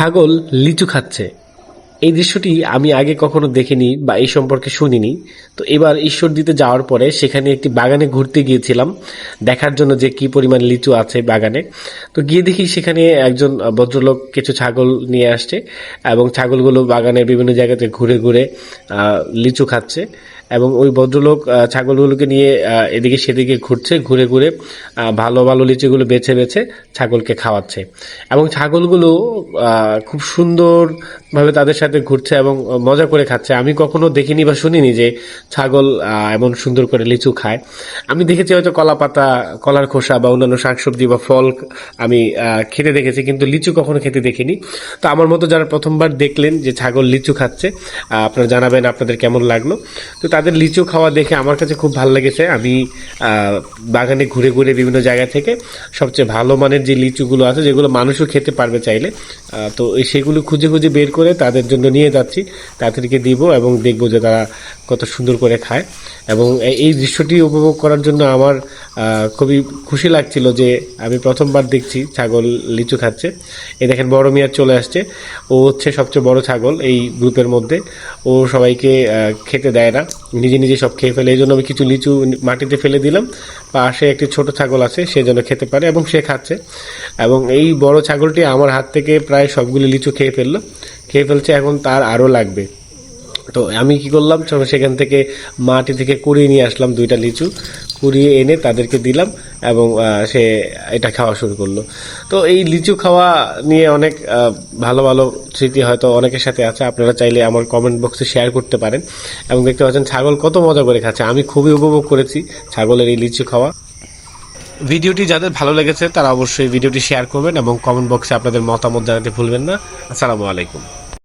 ছাগল লিচু খাচ্ছে। এই দৃশ্যটি আমি আগে কখনো দেখিনি বা এই সম্পর্কে শুনিনি। তো এবার ঈশ্বরদীতে যাওয়ার পরে সেখানে একটি বাগানে ঘুরতে গিয়েছিলাম দেখার জন্য যে কি পরিমাণ লিচু আছে বাগানে। তো গিয়ে দেখি সেখানে একজন ভদ্রলোক কিছু ছাগল নিয়ে আসছে এবং ছাগলগুলো বাগানের বিভিন্ন জায়গাতে ঘুরে ঘুরে লিচু খাচ্ছে এবং ওই ভদ্রলোক ছাগলগুলোকে নিয়ে এদিকে সেদিকে ঘুরছে, ঘুরে ঘুরে ভালো ভালো লিচুগুলো বেছে বেছে ছাগলকে খাওয়াচ্ছে এবং ছাগলগুলো খুব সুন্দরভাবে তাদের সাথে ঘুরছে এবং মজা করে খাচ্ছে। আমি কখনো দেখিনি বা শুনিনি যে ছাগল এমন সুন্দর করে লিচু খায়। আমি দেখেছি হয়তো কলা পাতা, কলার খোসা বা অন্যান্য শাকসবজি বা ফল আমি খেতে দেখেছি, কিন্তু লিচু কখনো খেতে দেখিনি। তো আমার মতো যারা প্রথমবার দেখলেন যে ছাগল লিচু খাচ্ছে, আপনারা জানাবেন আপনাদের কেমন লাগলো। তো তাদের লিচু খাওয়া দেখে আমার কাছে খুব ভালো লেগেছে। আমি বাগানে ঘুরে ঘুরে বিভিন্ন জায়গা থেকে সবচেয়ে ভালো মানের যে লিচুগুলো আছে, যেগুলো মানুষও খেতে পারবে চাইলে, তো সেগুলো খুঁজে খুঁজে বের করে তাদের জন্য নিয়ে যাচ্ছি, তাদেরকে দিব এবং দেখবো যে তারা কত সুন্দর করে খায়। এবং এই দৃশ্যটি উপভোগ করার জন্য আমার খুবই খুশি লাগছিল যে আমি প্রথমবার দেখছি ছাগল লিচু খাচ্ছে। এই দেখেন বড় মিয়া চলে আসছে, ও হচ্ছে সবচেয়ে বড় ছাগল এই গ্রুপের মধ্যে। ও সবাইকে খেতে দেয় না, নিজে নিজে সব খেয়ে ফেলে। এই জন্য আমি কিছু লিচু মাটিতে ফেলে দিলাম, পাশে একটি ছোট ছাগল আছে, সে যেন খেতে পারে, এবং সে খাচ্ছে। এবং এই বড় ছাগলটি আমার হাত থেকে প্রায় সবগুলি লিচু খেয়ে ফেলছে, এখন তার আরও লাগবে। তো আমি কি করলাম, সেখান থেকে মাটি থেকে কুড়িয়ে নিয়ে আসলাম দুইটা লিচু, কুড়িয়ে এনে তাদেরকে দিলাম এবং সে এটা খাওয়া শুরু করলো। তো এই লিচু খাওয়া নিয়ে অনেক ভালো ভালো স্মৃতি হয়তো অনেকের সাথে আছে, আপনারা চাইলে আমার কমেন্ট বক্সে শেয়ার করতে পারেন। এবং দেখতে পাচ্ছেন ছাগল কত মজা করে খাচ্ছে, আমি খুবই উপভোগ করেছি ছাগলের এই লিচু খাওয়া। ভিডিওটি যাদের ভালো লেগেছে তারা অবশ্যই ভিডিওটি শেয়ার করবেন এবং কমেন্ট বক্সে আপনাদের মতামত জানাতে ভুলবেন না। আসসালামু আলাইকুম।